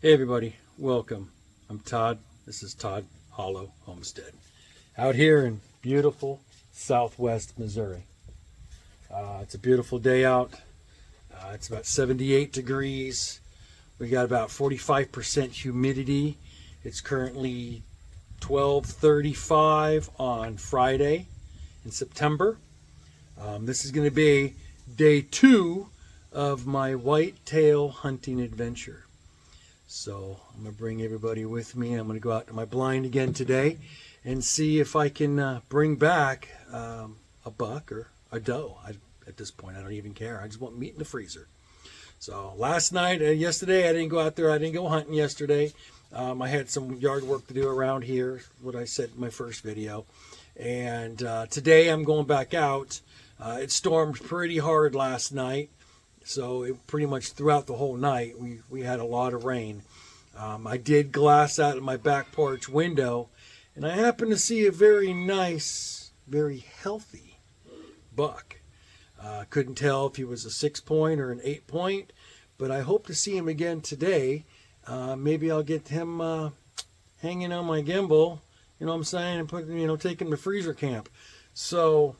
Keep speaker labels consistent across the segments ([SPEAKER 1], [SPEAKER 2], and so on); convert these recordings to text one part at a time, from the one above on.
[SPEAKER 1] Hey everybody, welcome. I'm Todd. This is Todd Hollow Homestead. Out here in beautiful southwest Missouri. It's a beautiful day out. It's about 78 degrees. We got about 45% humidity. It's currently 12:35 on Friday in September. This is going to be day 2 of my whitetail hunting adventure. So I'm going to bring everybody with me. I'm going to go out to my blind again today and see if I can bring back a buck or a doe. At this point, I don't even care. I just want meat in the freezer. So yesterday, I didn't go out there. I didn't go hunting yesterday. I had some yard work to do around here, what I said in my first video. And today I'm going back out. It stormed pretty hard last night. So it pretty much throughout the whole night, we had a lot of rain. I did glass out of my back porch window, and I happened to see a very nice, very healthy buck. Couldn't tell if he was a 6-point or an 8-point, but I hope to see him again today. Maybe I'll get him hanging on my gimbal, you know what I'm saying, and take him to freezer camp. So,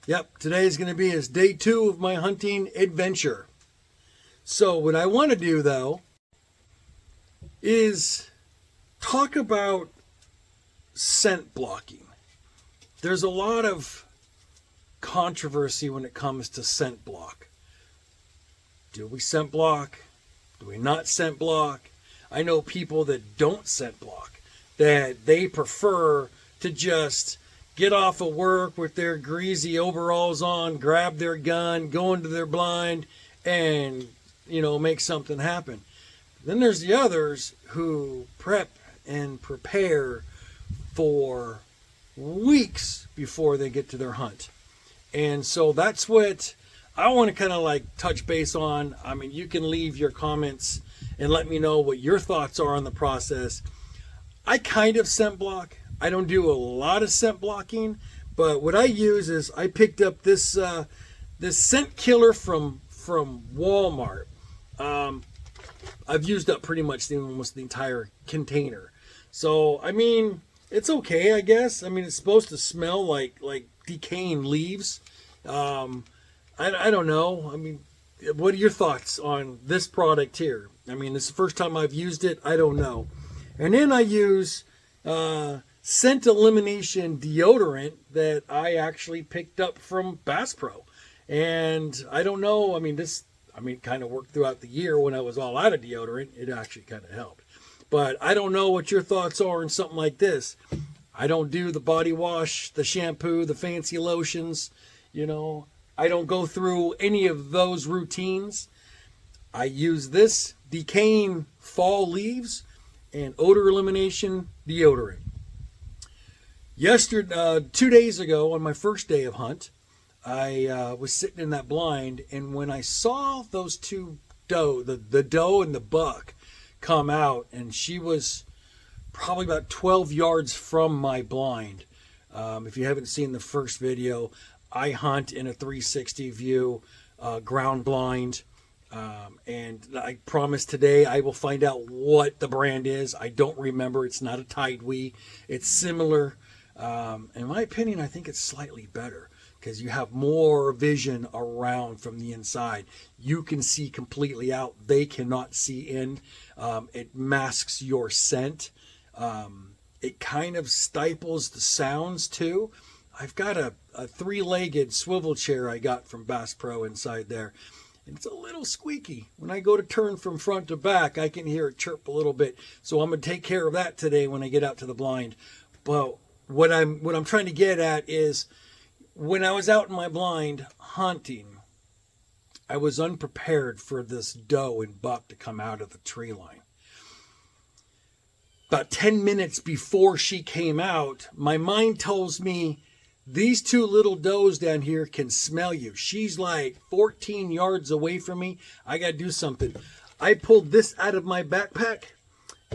[SPEAKER 1] yep, today is going to be day 2 of my hunting adventure. So what I want to do, though, is talk about scent blocking. There's a lot of controversy when it comes to scent block. Do we scent block? Do we not scent block? I know people that don't scent block, that they prefer to just get off of work with their greasy overalls on, grab their gun, go into their blind, and, make something happen. Then there's the others who prep and prepare for weeks before they get to their hunt. And so that's what I want to kind of touch base on. I mean, you can leave your comments and let me know what your thoughts are on the process. I kind of scent block. I don't do a lot of scent blocking, but what I use is I picked up this scent killer from Walmart. I've used up pretty much almost the entire container. So, I mean, it's okay, I guess. I mean, it's supposed to smell like decaying leaves. I don't know. I mean, what are your thoughts on this product here? I mean, it's the first time I've used it. I don't know. And then I use scent elimination deodorant that I actually picked up from Bass Pro. And I don't know. I mean, kind of worked throughout the year when I was all out of deodorant. It actually kind of helped. But I don't know what your thoughts are on something like this. I don't do the body wash, the shampoo, the fancy lotions. I don't go through any of those routines. I use this decaying fall leaves and odor elimination deodorant. 2 days ago on my first day of hunt, I was sitting in that blind, and when I saw those two doe, the doe and the buck, come out, and she was probably about 12 yards from my blind. If you haven't seen the first video, I hunt in a 360 view, ground blind, and I promise today I will find out what the brand is. I don't remember. It's not a Tidewee. It's similar. In my opinion, I think it's slightly better because you have more vision around from the inside. You can see completely out. They cannot see in. It masks your scent. It kind of stifles the sounds too. I've got a 3-legged swivel chair I got from Bass Pro inside there. And it's a little squeaky. When I go to turn from front to back, I can hear it chirp a little bit. So I'm going to take care of that today when I get out to the blind. But what I'm trying to get at is when I was out in my blind hunting, I was unprepared for this doe and buck to come out of the tree line. About 10 minutes before she came out, my mind tells me these two little does down here can smell you. She's like 14 yards away from me. I got to do something. I pulled this out of my backpack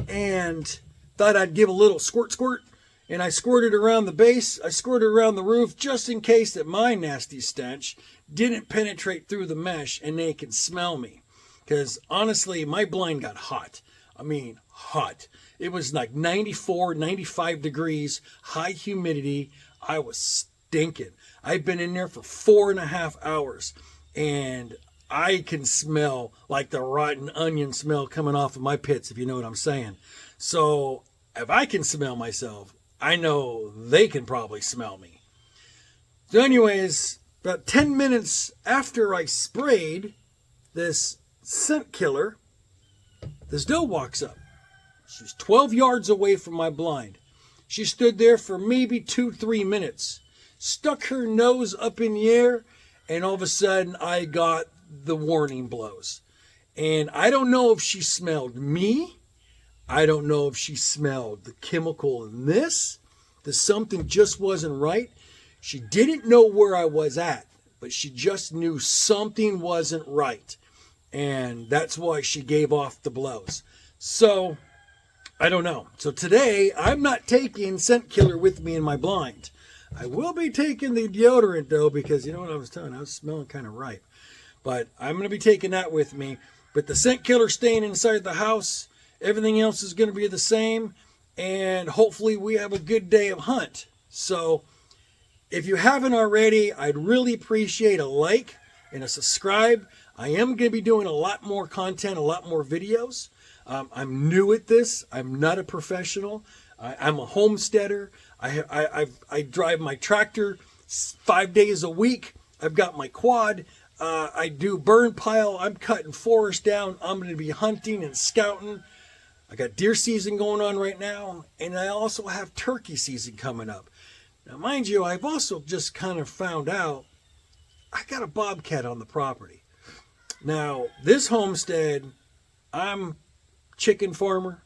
[SPEAKER 1] and thought I'd give a little squirt. And I squirted around the base. I squirted around the roof just in case that my nasty stench didn't penetrate through the mesh and they can smell me. because honestly, my blind got hot. I mean, hot. It was like 94, 95 degrees, high humidity. I was stinking. I've been in there for 4.5 hours, and I can smell like the rotten onion smell coming off of my pits, if you know what I'm saying. So if I can smell myself, I know they can probably smell me. So anyways, about 10 minutes after I sprayed this scent killer, this doe walks up. She's 12 yards away from my blind. She stood there for maybe 2-3 minutes, stuck her nose up in the air, and all of a sudden I got the warning blows. And I don't know if she smelled me. I don't know if she smelled the chemical in this. That something just wasn't right. She didn't know where I was at, but she just knew something wasn't right. And that's why she gave off the blows. So, I don't know. So today, I'm not taking scent killer with me in my blind. I will be taking the deodorant though, because you know what I was telling you, I was smelling kind of ripe. But I'm going to be taking that with me. But the scent killer staying inside the house. Everything else is going to be the same. And hopefully we have a good day of hunt. So if you haven't already, I'd really appreciate a like and a subscribe. I am going to be doing a lot more content, a lot more videos. I'm new at this. I'm not a professional. I'm a homesteader. I drive my tractor 5 days a week. I've got my quad. I do burn pile. I'm cutting forest down. I'm going to be hunting and scouting. I got deer season going on right now. And I also have turkey season coming up. Now, mind you, I've also just kind of found out I got a bobcat on the property. Now, this homestead, I'm chicken farmer.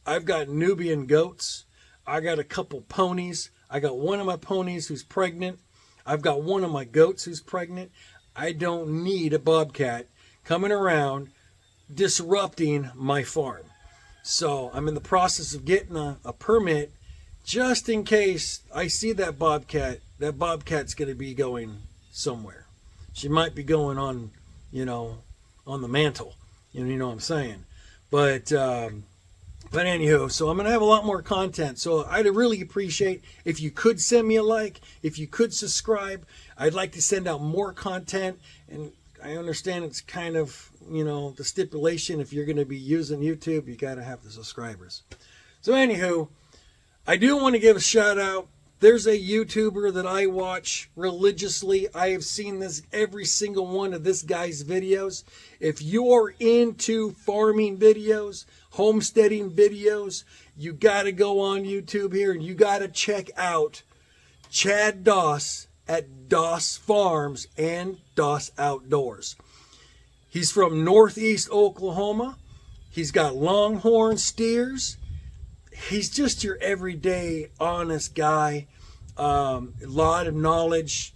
[SPEAKER 1] I've got Nubian goats. I got a couple ponies. I got one of my ponies who's pregnant. I've got one of my goats who's pregnant. I don't need a bobcat coming around disrupting my farm. So I'm in the process of getting a permit just in case I see that bobcat. That bobcat's going to be going somewhere. She might be going on, on the mantle. You know what I'm saying? But anywho, so I'm going to have a lot more content. So I'd really appreciate if you could send me a like, if you could subscribe. I'd like to send out more content. And I understand it's kind of, the stipulation. If you're going to be using YouTube, you got to have the subscribers. So anywho, I do want to give a shout out. There's a YouTuber that I watch religiously. I have seen every single one of this guy's videos. If you're into farming videos, homesteading videos, you got to go on YouTube here and you got to check out Chad Doss at Doss Farms and Doss Outdoors. He's from Northeast Oklahoma. He's got longhorn steers. He's just your everyday honest guy. A lot of knowledge,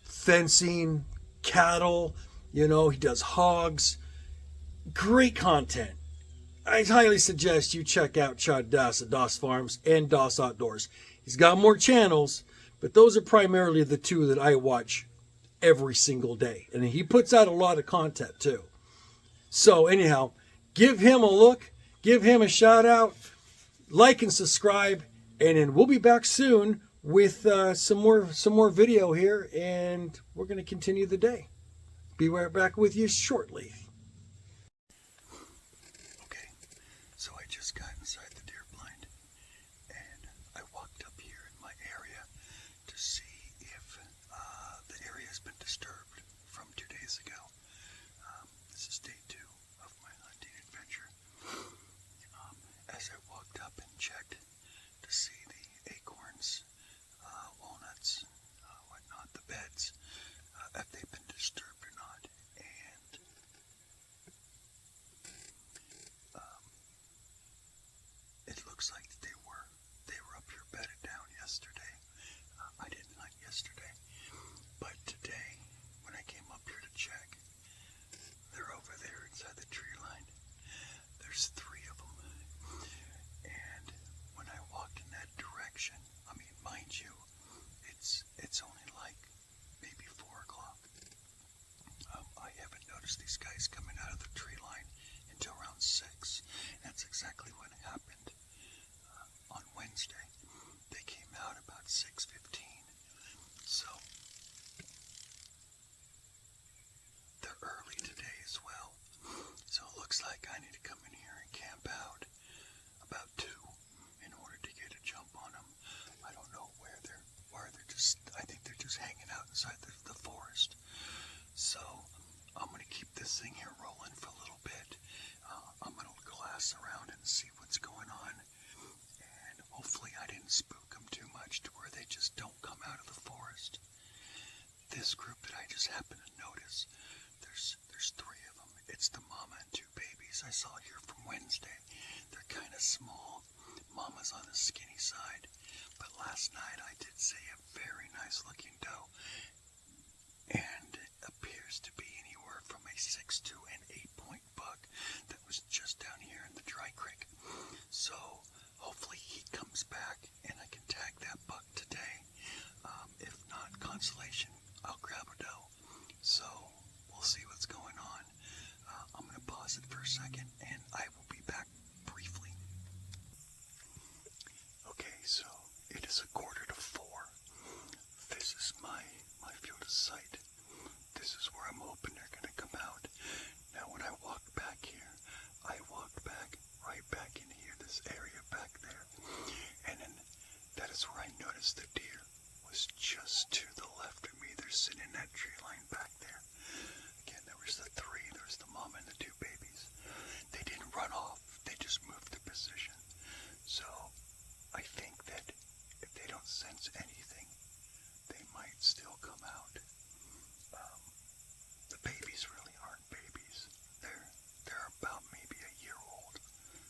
[SPEAKER 1] fencing, cattle, he does hogs. Great content. I highly suggest you check out Chad Doss at Doss Farms and Doss Outdoors. He's got more channels, but those are primarily the two that I watch every single day. And he puts out a lot of content too. So anyhow, give him a look, give him a shout out. Like and subscribe, and then we'll be back soon with some more video here, and we're going to continue the day. Be right back with you shortly. Okay, so I just got inside the deer blind, and I walked up here in my area to see if the area has been disturbed from 2 days ago. This is day 2 of my hunting adventure. As I walked up and checked to see the acorns, walnuts, whatnot, the beds, if they've been disturbed or not. And it looks like they were up here bedded down yesterday. I didn't hunt yesterday, but today when I came up here to check, they're over there inside the tree line. There's 3 of them. And when I walked in that direction, mind you, it's only like maybe 4 o'clock. I haven't noticed these guys coming out of the tree line
[SPEAKER 2] looks like I need to come in here and camp out about 2 in order to get a jump on them. I don't know where they're just, I think they're just hanging out inside the forest. So I'm going to keep this thing here rolling for a little bit. I'm going to glass around and see what's going on. And hopefully I didn't spook them too much to where they just don't come out of the forest. This group that I just happened to notice, there's 3 of them. It's the mama and 2 babies I saw here from Wednesday. They're kind of small. Mama's on the skinny side. But last night I did see a very nice looking doe. And it appears to be anywhere from a 6 to an 8-point buck that was just down here in the dry creek. So hopefully he comes back and I can tag that buck today. If not, consolation, I'll grab a doe. So we'll see what's going on. I'm going to pause it for a second and I will be back briefly. Okay, so it is 3:45. This is my field of sight. This is where I'm hoping they're going to come out. Now when I walked back here, I walked back right back in here, this area back there. And then that is where I noticed the deer was just to the left of me. They're sitting in that tree line back there. Again, there was the 3. There was the mama and the 2 babies. They didn't run off. They just moved the position. So I think that if they don't sense anything, they might still come out. The babies really aren't babies. They're about maybe a year old.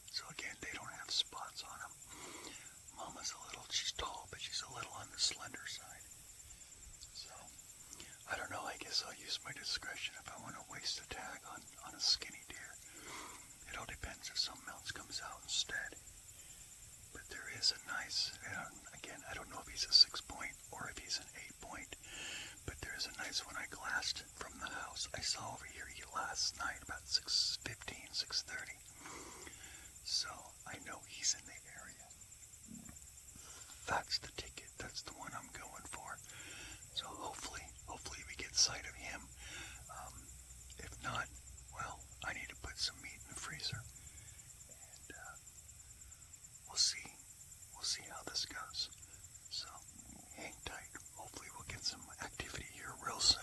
[SPEAKER 2] So again, they don't have spots on them. Mama's she's tall, but she's a little on the slender side. So I don't know, I guess I'll use my discretion if I want to waste a tag on a skinny deer. It all depends if something else comes out instead. But there is a nice, again, I don't know if he's a 6-point or if he's an 8-point, but there's a nice one I glassed from the house. I saw over here last night about 6:15, 6:30. So I know he's in the area. That's the ticket. That's the one I'm going for. So hopefully we get sight of him. If not, well, I need to put some meat in the freezer. And we'll see how this goes. So hang tight. Hopefully we'll get some activity here real soon.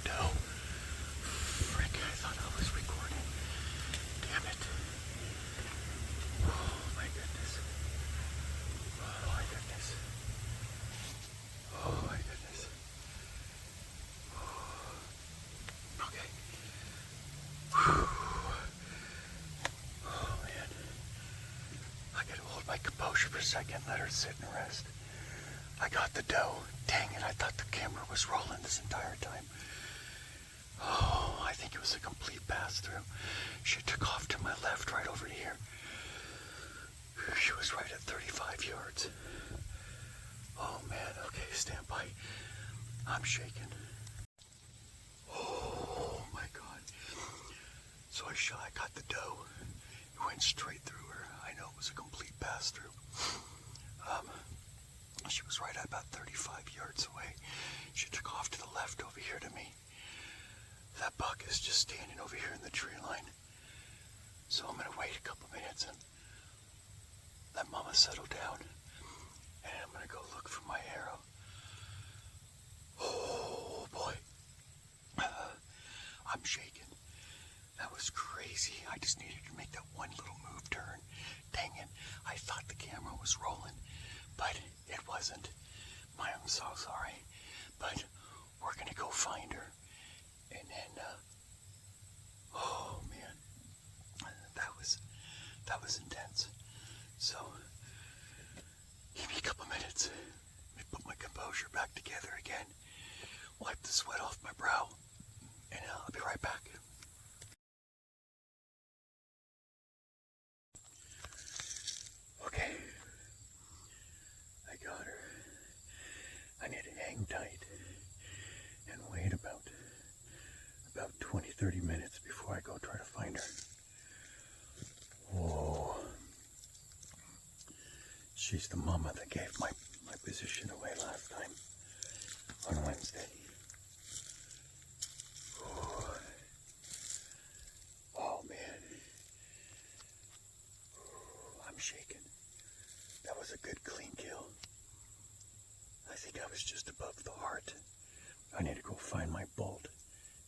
[SPEAKER 2] dough. Frick, I thought I was recording. Damn it. Oh my goodness. Oh my goodness. Oh my goodness. Okay. Oh man. I gotta hold my composure for a second, let her sit and rest. I got the dough. Dang it, I thought the camera was rolling this entire time. Oh, I think it was a complete pass-through. She took off to my left, right over here. She was right at 35 yards. Oh man, okay, stand by. I'm shaking. Oh my God. So I got the dough. It went straight through her. I know it was a complete pass-through. She was right at about 35 yards away. She took off to the left over here to me. That buck is just standing over here in the tree line. So I'm gonna wait a couple minutes and let Mama settle down. And I'm gonna go look for my arrow. Oh boy. I'm shaking. That was crazy. I just needed to make that one little move turn. Dang it. I thought the camera was rolling, but it wasn't. I'm so sorry. But we're gonna go find her. And then, oh man, that was intense. So, give me a couple minutes. Let me put my composure back together again. Wipe the sweat off my brow. And I'll be right back. Okay. I got her. I need to hang tight and wait about 20-30 minutes before I go try to find her. Whoa. She's the mama that gave my position away last time on Wednesday. Oh, oh man. I'm shaking. That was a good clean kill. I think I was just above the heart. I need to go find my bolt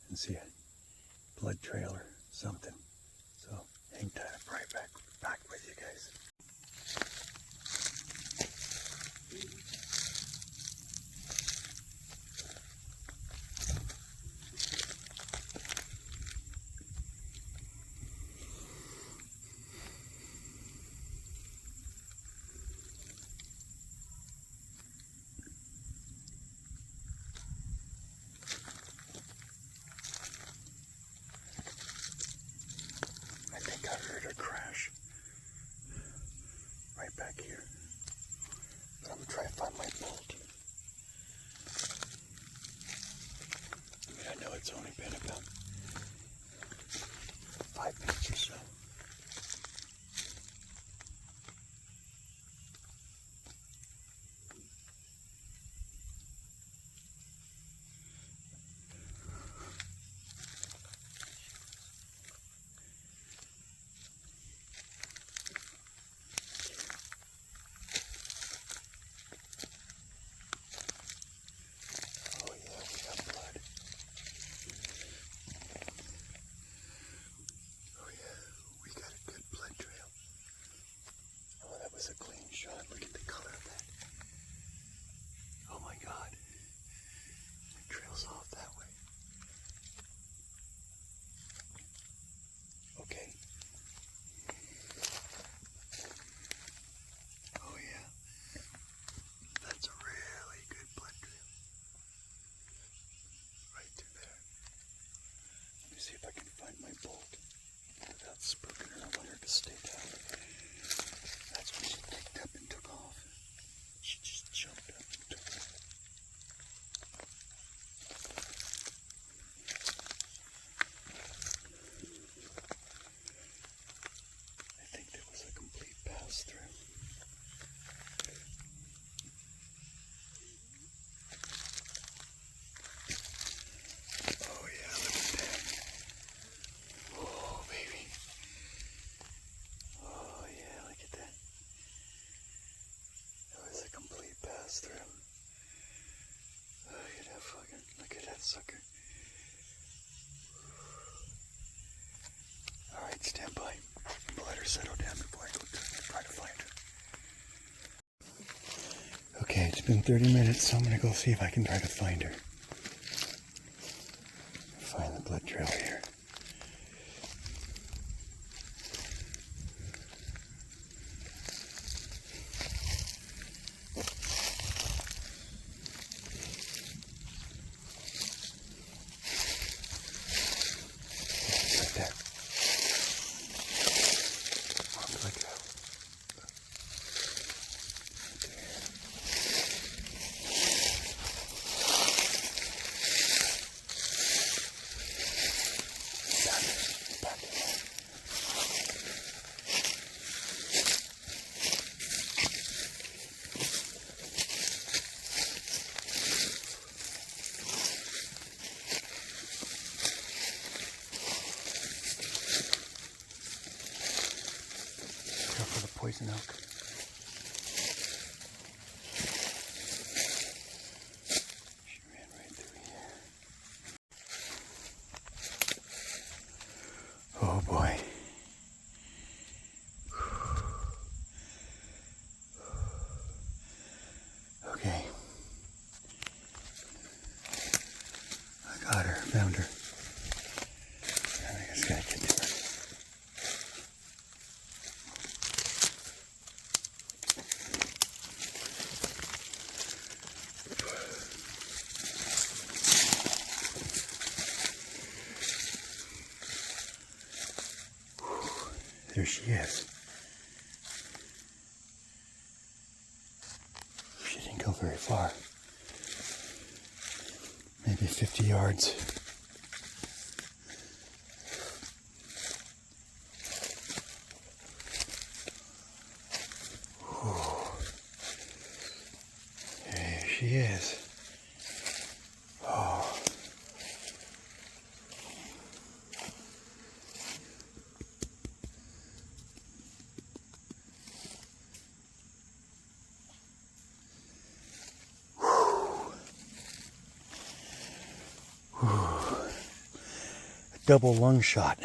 [SPEAKER 2] and see a blood trail or something. So hang tight, I'll be right back with you guys. I think I heard her crash right back here. But I'm gonna try to find my bolt. I mean, I know it's only been about 5 minutes or so. Oh yeah, we got blood. Oh yeah, we got a good blood trail. Oh, that was a clean shot. Look at the color of that. Oh my God. It trails off that way. Okay. Oh yeah. That's a really good blood trail. Right through there. Let me see if I can find my bolt without spooking her. I want her to stay down. That's when she picked up and took off. She just jumped up and took off. I think there was a complete pass-through. Oh yeah, look at that. Oh baby. Oh yeah, look at that. That was a complete pass-through. Look at that sucker. been 30 minutes, so I'm going to go see if I can try to find her. Find the blood trail here. Right there. On the blood trail. For the poison oak. She ran right through here. Oh boy. Okay. I got her, found her. I just gotta get to her. There she is. She didn't go very far. Maybe 50 yards. Whew. There she is. Oh. Double lung shot.